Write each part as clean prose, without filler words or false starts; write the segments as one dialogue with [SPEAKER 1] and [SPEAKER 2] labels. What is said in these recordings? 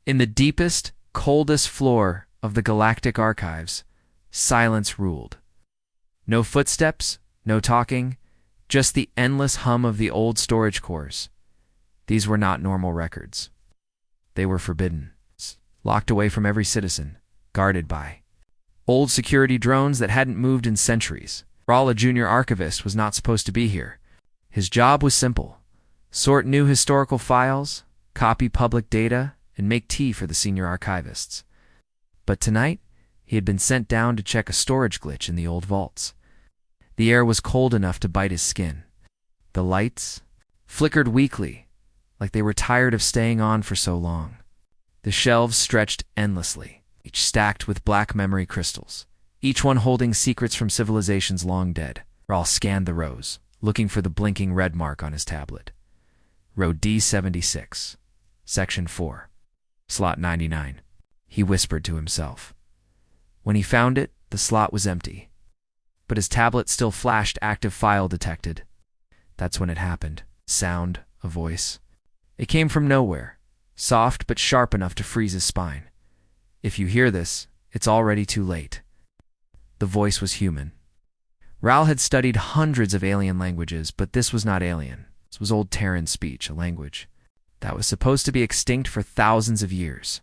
[SPEAKER 1] In the deepest, coldest floor of the galactic archives, silence ruled. No footsteps, no talking, just the endless hum of the old storage cores. These were not normal records. They were forbidden, locked away from every citizen, guarded by old security drones that hadn't moved in centuries. Raul, a junior archivist, was not supposed to be here. His job was simple: sort new historical files, copy public data, and make tea for the senior archivists. But tonight, he had been sent down to check a storage glitch in the old vaults. The air was cold enough to bite his skin. The lights flickered weakly, like they were tired of staying on for so long. The shelves stretched endlessly, each stacked with black memory crystals, each one holding secrets from civilizations long dead. Raul scanned the rows, looking for the blinking red mark on his tablet. Row D76, Section 4, Slot 99. He whispered to himself. When he found it, the slot was empty. But his tablet still flashed active file detected. That's when it happened. Sound, a voice. It came from nowhere, soft but sharp enough to freeze his spine. If you hear this, it's already too late. The voice was human. Raul had studied hundreds of alien languages, but this was not alien. This was old Terran speech, a language that was supposed to be extinct for thousands of years.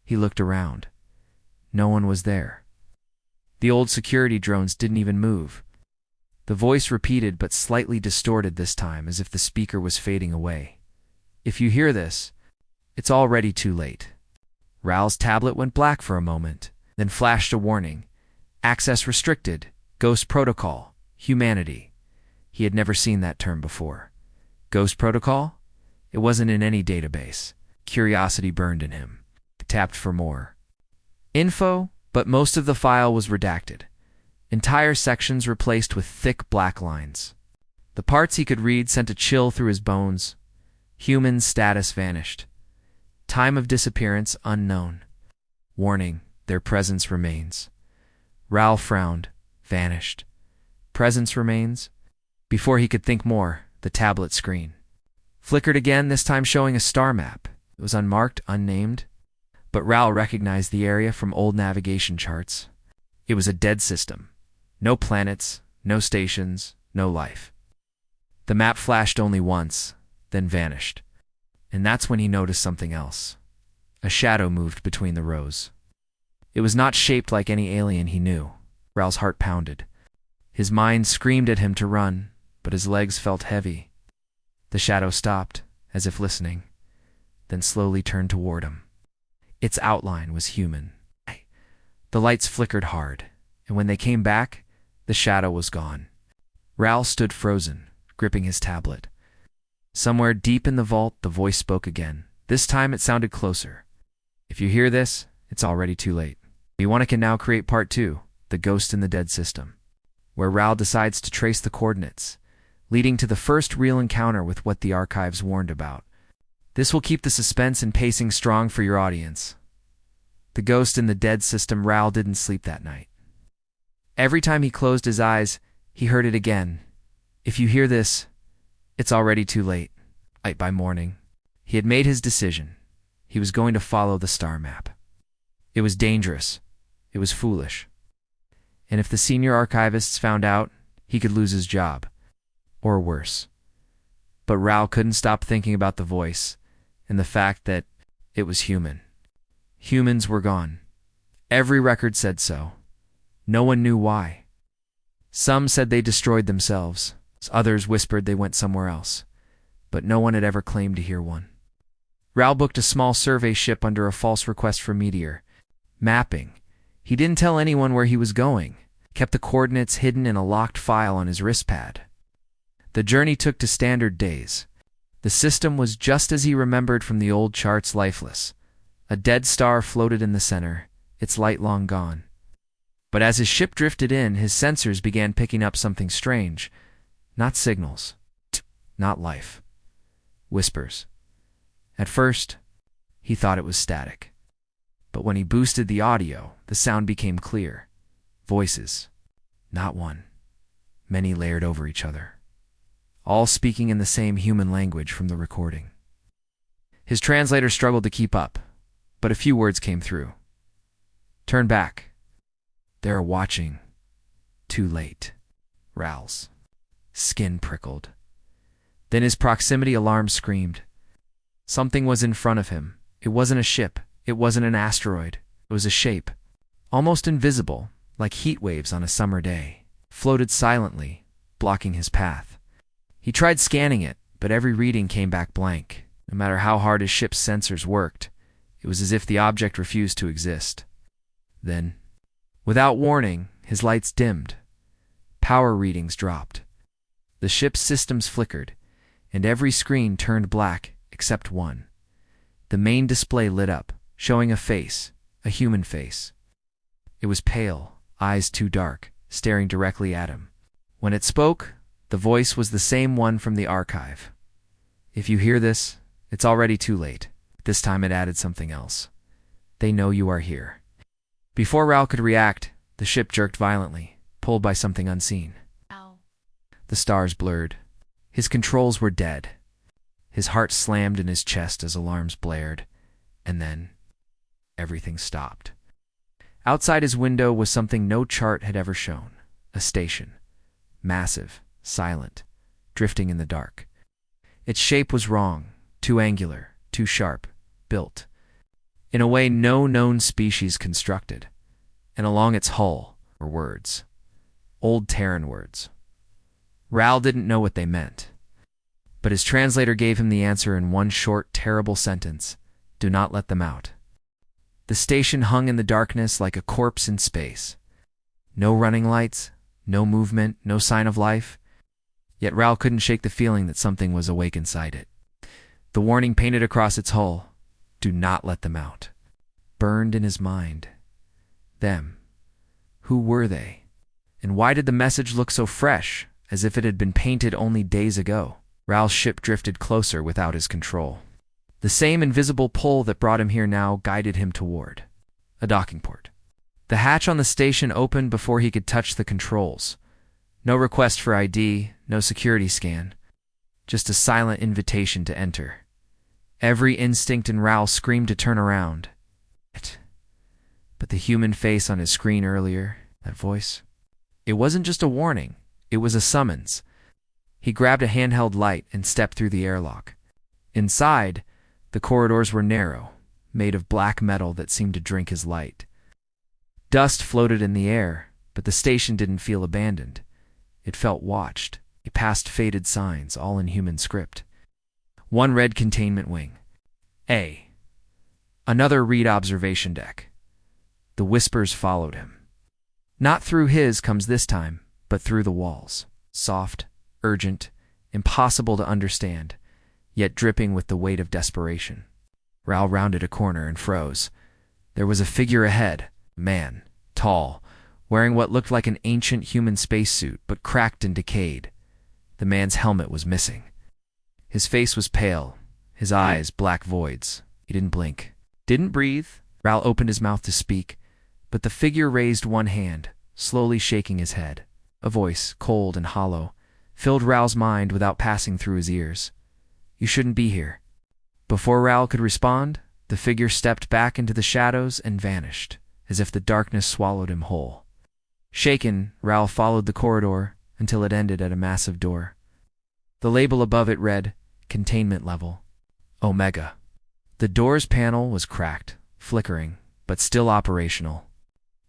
[SPEAKER 1] He looked around. No one was there. The old security drones didn't even move. The voice repeated, but slightly distorted this time, as if the speaker was fading away. If you hear this, it's already too late. Raul's tablet went black for a moment, then flashed a warning. Access restricted. Ghost Protocol. Humanity. He had never seen that term before. Ghost Protocol? It wasn't in any database. Curiosity burned in him. He tapped for more info, but most of the file was redacted. Entire sections replaced with thick black lines. The parts he could read sent a chill through his bones. Human status vanished. Time of disappearance unknown. Warning, their presence remains. Raul frowned. Vanished. Presence remains. Before he could think more, the tablet screen flickered again, this time showing a star map. It was unmarked, unnamed, but Raul recognized the area from old navigation charts. It was a dead system. No planets, no stations, no life. The map flashed only once, then vanished. And that's when he noticed something else. A shadow moved between the rows. It was not shaped like any alien he knew. Raul's heart pounded. His mind screamed at him to run, but his legs felt heavy. The shadow stopped, as if listening, then slowly turned toward him. Its outline was human. The lights flickered hard, and when they came back, the shadow was gone. Raul stood frozen, gripping his tablet. Somewhere deep in the vault, the voice spoke again. This time it sounded closer. If you hear this, it's already too late. Iwana can now create Part 2, The Ghost in the Dead System, where Raul decides to trace the coordinates, leading to the first real encounter with what the archives warned about. This will keep the suspense and pacing strong for your audience. The Ghost in the Dead System. Raul didn't sleep that night. Every time he closed his eyes, he heard it again. If you hear this, it's already too late. By morning, he had made his decision. He was going to follow the star map. It was dangerous. It was foolish. And if the senior archivists found out, he could lose his job. Or worse. But Raul couldn't stop thinking about the voice and the fact that it was human. Humans were gone. Every record said so. No one knew why. Some said they destroyed themselves. Others whispered they went somewhere else. But no one had ever claimed to hear one. Raul booked a small survey ship under a false request for Meteor. Mapping. He didn't tell anyone where he was going. Kept the coordinates hidden in a locked file on his wristpad. The journey took to standard days. The system was just as he remembered from the old charts, lifeless. A dead star floated in the center, its light long gone. But as his ship drifted in, his sensors began picking up something strange. Not signals. Not life. Whispers. At first, he thought it was static. But when he boosted the audio, the sound became clear. Voices. Not one. Many layered over each other. All speaking in the same human language from the recording. His translator struggled to keep up. but a few words came through. "Turn back. They are watching. Too late." Ral's skin prickled. Then his proximity alarm screamed. Something was in front of him. It wasn't a ship. It wasn't an asteroid. It was a shape, almost invisible, like heat waves on a summer day, floated silently, blocking his path. He tried scanning it, but every reading came back blank. No matter how hard his ship's sensors worked, it was as if the object refused to exist. Then, without warning, his lights dimmed. Power readings dropped. The ship's systems flickered, and every screen turned black except one. The main display lit up, showing a face, a human face. It was pale, eyes too dark, staring directly at him. When it spoke, the voice was the same one from the archive. "If you hear this, it's already too late." This time it added something else. "They know you are here." Before Ral could react, the ship jerked violently, pulled by something unseen.
[SPEAKER 2] Ow.
[SPEAKER 1] The stars blurred. His controls were dead. His heart slammed in his chest as alarms blared, and then everything stopped. Outside his window was something no chart had ever shown. A station. Massive, silent, drifting in the dark. Its shape was wrong, too angular, too sharp, built in a way no known species constructed. And along its hull were words. Old Terran words. Ral didn't know what they meant, but his translator gave him the answer in one short, terrible sentence: "Do not let them out." The station hung in the darkness like a corpse in space. No running lights, no movement, no sign of life. Yet Ral couldn't shake the feeling that something was awake inside it. The warning painted across its hull, "Do not let them out," burned in his mind. Them. Who were they? And why did the message look so fresh, as if it had been painted only days ago? Ral's ship drifted closer without his control. The same invisible pull that brought him here now guided him toward a docking port. The hatch on the station opened before he could touch the controls. No request for ID, no security scan, just a silent invitation to enter. Every instinct in Ral screamed to turn around. But the human face on his screen earlier, that voice, it wasn't just a warning, it was a summons. He grabbed a handheld light and stepped through the airlock. Inside, the corridors were narrow, made of black metal that seemed to drink his light. Dust floated in the air, but the station didn't feel abandoned. It felt watched. It passed faded signs, all in human script. One read containment wing. A. Another read observation deck. The whispers followed him. Not through his comes this time, but through the walls. Soft, urgent, impossible to understand, yet dripping with the weight of desperation. Ral rounded a corner and froze. There was a figure ahead, a man, tall, wearing what looked like an ancient human spacesuit, but cracked and decayed. The man's helmet was missing. His face was pale, his eyes black voids. He didn't blink, didn't breathe. Ral opened his mouth to speak, but the figure raised one hand, slowly shaking his head. A voice, cold and hollow, filled Ral's mind without passing through his ears. "You shouldn't be here." Before Ral could respond, the figure stepped back into the shadows and vanished, as if the darkness swallowed him whole. Shaken, Ral followed the corridor until it ended at a massive door. The label above it read, "Containment Level, Omega." The door's panel was cracked, flickering, but still operational.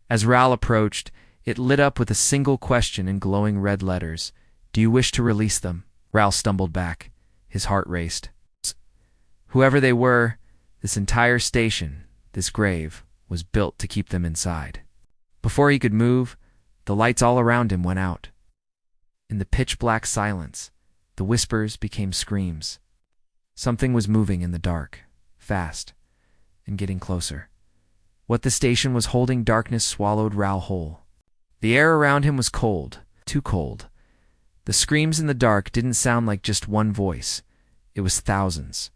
[SPEAKER 1] As Ral approached, it lit up with a single question in glowing red letters. "Do you wish to release them?" Ral stumbled back. His heart raced. Whoever they were, this entire station, this grave, was built to keep them inside. Before he could move, the lights all around him went out. In the pitch-black silence, the whispers became screams. Something was moving in the dark, fast, and getting closer. What the station was holding, darkness swallowed Ral whole. The air around him was cold, too cold. The screams in the dark didn't sound like just one voice. It was thousands.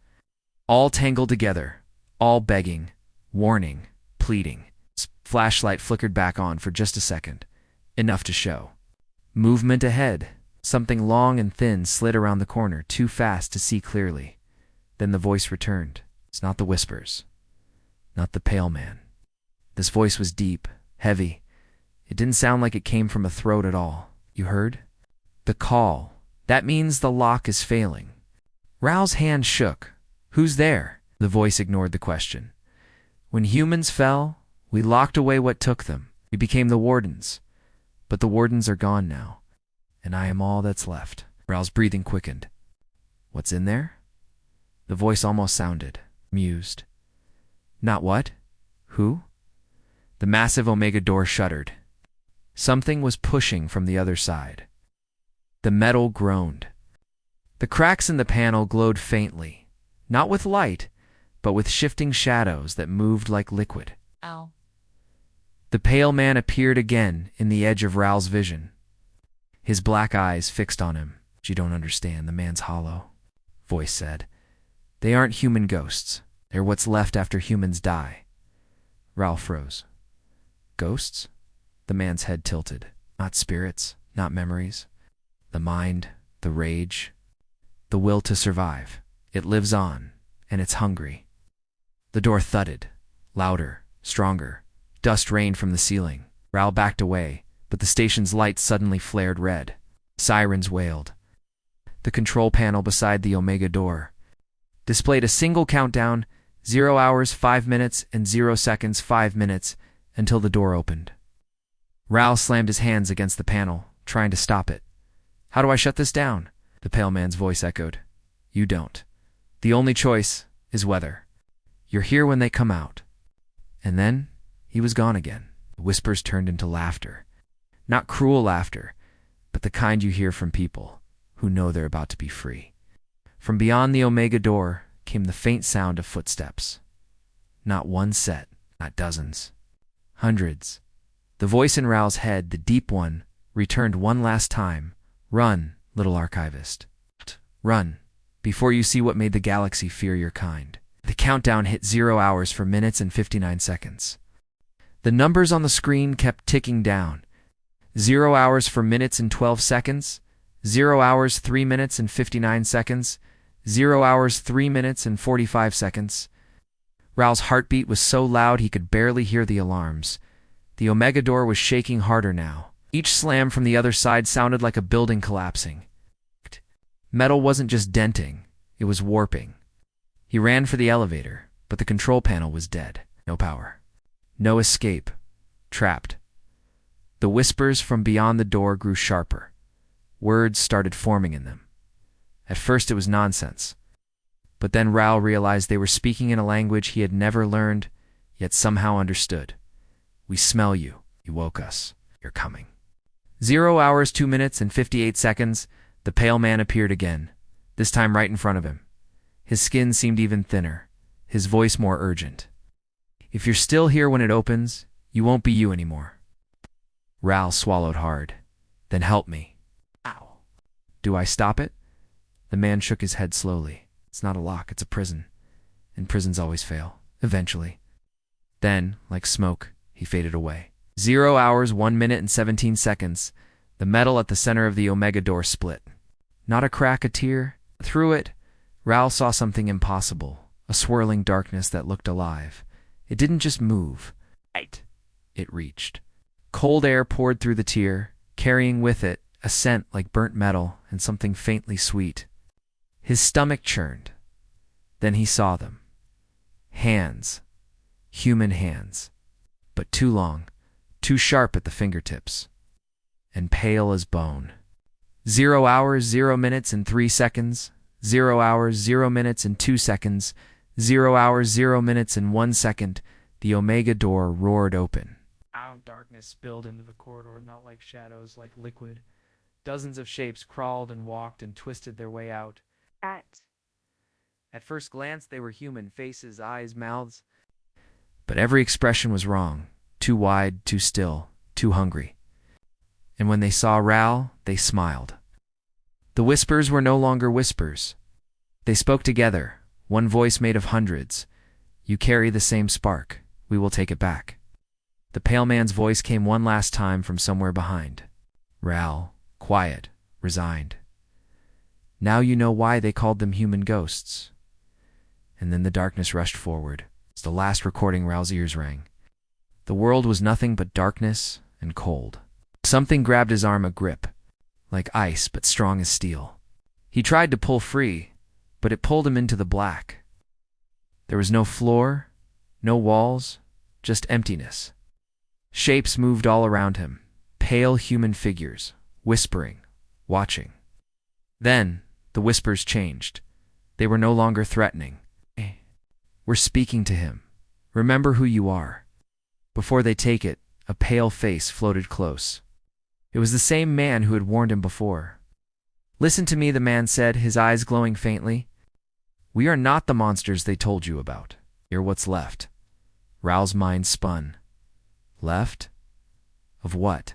[SPEAKER 1] All tangled together, all begging, warning, pleading. Flashlight flickered back on for just a second, enough to show. Movement ahead. Something long and thin slid around the corner, too fast to see clearly. Then the voice returned. It's not the whispers. not the pale man. This voice was deep, heavy. It didn't sound like it came from a throat at all. You heard? The call. That means the lock is failing. Raoul's hand shook. Who's there? The voice ignored the question. When humans fell, we locked away what took them. We became the wardens. But the wardens are gone now, and I am all that's left. Raoul's breathing quickened. What's in there? The voice almost sounded amused. Not what? Who? The massive Omega door shuddered. Something was pushing from the other side. The metal groaned. The cracks in the panel glowed faintly, not with light, but with shifting shadows that moved like liquid.
[SPEAKER 2] Ow.
[SPEAKER 1] The pale man appeared again in the edge of Raoul's vision. His black eyes fixed on him. You don't understand, the man's hollow, voice said. They aren't human ghosts. They're what's left after humans die. Raoul froze. Ghosts? The man's head tilted. Not spirits, not memories. The mind, the rage, the will to survive. It lives on, and it's hungry. The door thudded, louder, stronger. Dust rained from the ceiling. Raoul backed away, but the station's lights suddenly flared red. Sirens wailed. The control panel beside the Omega door displayed a single countdown, 0 hours, 5 minutes, and 0 seconds, 5 minutes, until the door opened. Raoul slammed his hands against the panel, trying to stop it. How do I shut this down? The pale man's voice echoed. You don't. The only choice is weather. You're here when they come out. And then he was gone again. The whispers turned into laughter. Not cruel laughter, but the kind you hear from people who know they're about to be free. From beyond the Omega door came the faint sound of footsteps. Not one set, not dozens. Hundreds. The voice in Raoul's head, the deep one, returned one last time. Run, little archivist. Run, before you see what made the galaxy fear your kind. The countdown hit 0 hours for minutes and 59 seconds. The numbers on the screen kept ticking down. 0 hours for minutes and 12 seconds. 0 hours, 3 minutes and 59 seconds. 0 hours, 3 minutes and 45 seconds. Raoul's heartbeat was so loud he could barely hear the alarms. The Omega door was shaking harder now. Each slam from the other side sounded like a building collapsing. Metal wasn't just denting, it was warping. He ran for the elevator, but the control panel was dead. No power. No escape. Trapped. The whispers from beyond the door grew sharper. Words started forming in them. At first it was nonsense. But then Raoul realized they were speaking in a language he had never learned, yet somehow understood. We smell you. You woke us. You're coming. 0 hours, 2 minutes, and 58 seconds, the pale man appeared again, this time right in front of him. His skin seemed even thinner, his voice more urgent. If you're still here when it opens, you won't be you anymore. Raoul swallowed hard. Then help me. Ow. Do I stop it? The man shook his head slowly. It's not a lock, it's a prison. And prisons always fail, eventually. Then, like smoke, he faded away. 0 hours, 1 minute, and 17 seconds. The metal at the center of the Omega door split. Not a crack, a tear. Through it, Raoul saw something impossible, a swirling darkness that looked alive. It didn't just move. It reached. Cold air poured through the tear, carrying with it a scent like burnt metal and something faintly sweet. His stomach churned. Then he saw them. Hands. Human hands. But too long, too sharp at the fingertips. And pale as bone. 0 hours, 0 minutes, and 3 seconds. 0 hours, 0 minutes, and 2 seconds. 0 hours, 0 minutes, and 1 second. The Omega door roared open.
[SPEAKER 3] Out darkness spilled into the corridor, not like shadows, like liquid. Dozens of shapes crawled and walked and twisted their way out. At first glance, they were human faces, eyes, mouths.
[SPEAKER 1] But every expression was wrong. Too wide, too still, too hungry. And when they saw Raoul, they smiled. The whispers were no longer whispers. They spoke together, one voice made of hundreds. You carry the same spark. We will take it back. The pale man's voice came one last time from somewhere behind. Raoul, quiet, resigned. Now you know why they called them human ghosts. And then the darkness rushed forward. The last recording Raoul's ears rang. The world was nothing but darkness and cold. Something grabbed his arm, a grip, like ice but strong as steel. He tried to pull free, but it pulled him into the black. There was no floor, no walls, just emptiness. Shapes moved all around him, pale human figures, whispering, watching. Then the whispers changed. They were no longer threatening. We're speaking to him. Remember who you are. Before they take it, a pale face floated close. It was the same man who had warned him before. Listen to me, the man said, his eyes glowing faintly. We are not the monsters they told you about. You're what's left. Raoul's mind spun. Left? Of what?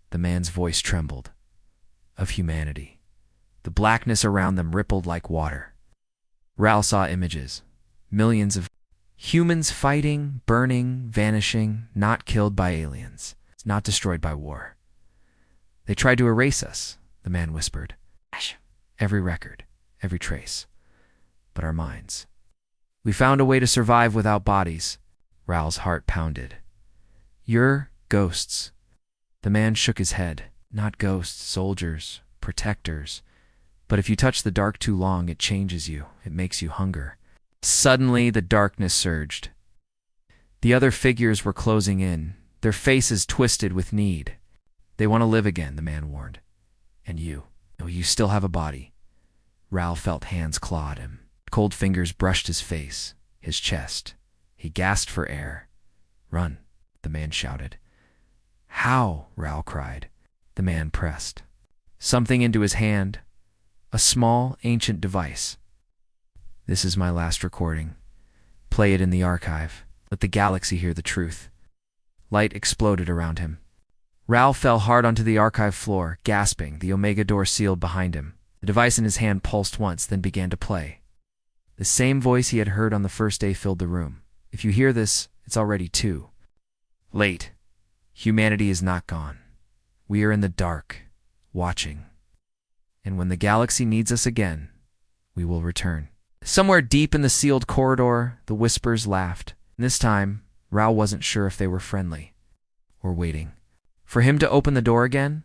[SPEAKER 1] The man's voice trembled. Of humanity. The blackness around them rippled like water. Raoul saw images. Millions of humans fighting, burning, vanishing, not killed by aliens, not destroyed by war. They tried to erase us, the man whispered. Every record, every trace. But our minds. We found a way to survive without bodies. Raoul's heart pounded. You're ghosts. The man shook his head. Not ghosts, soldiers, protectors. But if you touch the dark too long, it changes you. It makes you hunger. Suddenly, the darkness surged. The other figures were closing in, their faces twisted with need. They want to live again, the man warned. And you. Oh, you still have a body. Raoul felt hands clawed him. Cold fingers brushed his face, his chest. He gasped for air. Run, the man shouted. How? Raoul cried. The man pressed something into his hand, a small, ancient device. This is my last recording. Play it in the archive. Let the galaxy hear the truth. Light exploded around him. Raoul fell hard onto the archive floor, gasping, the Omega door sealed behind him. The device in his hand pulsed once, then began to play. The same voice he had heard on the first day filled the room. If you hear this, it's already too late. Humanity is not gone. We are in the dark, watching. And when the galaxy needs us again, we will return. Somewhere deep in the sealed corridor, the whispers laughed. And this time, Raoul wasn't sure if they were friendly or waiting for him to open the door again.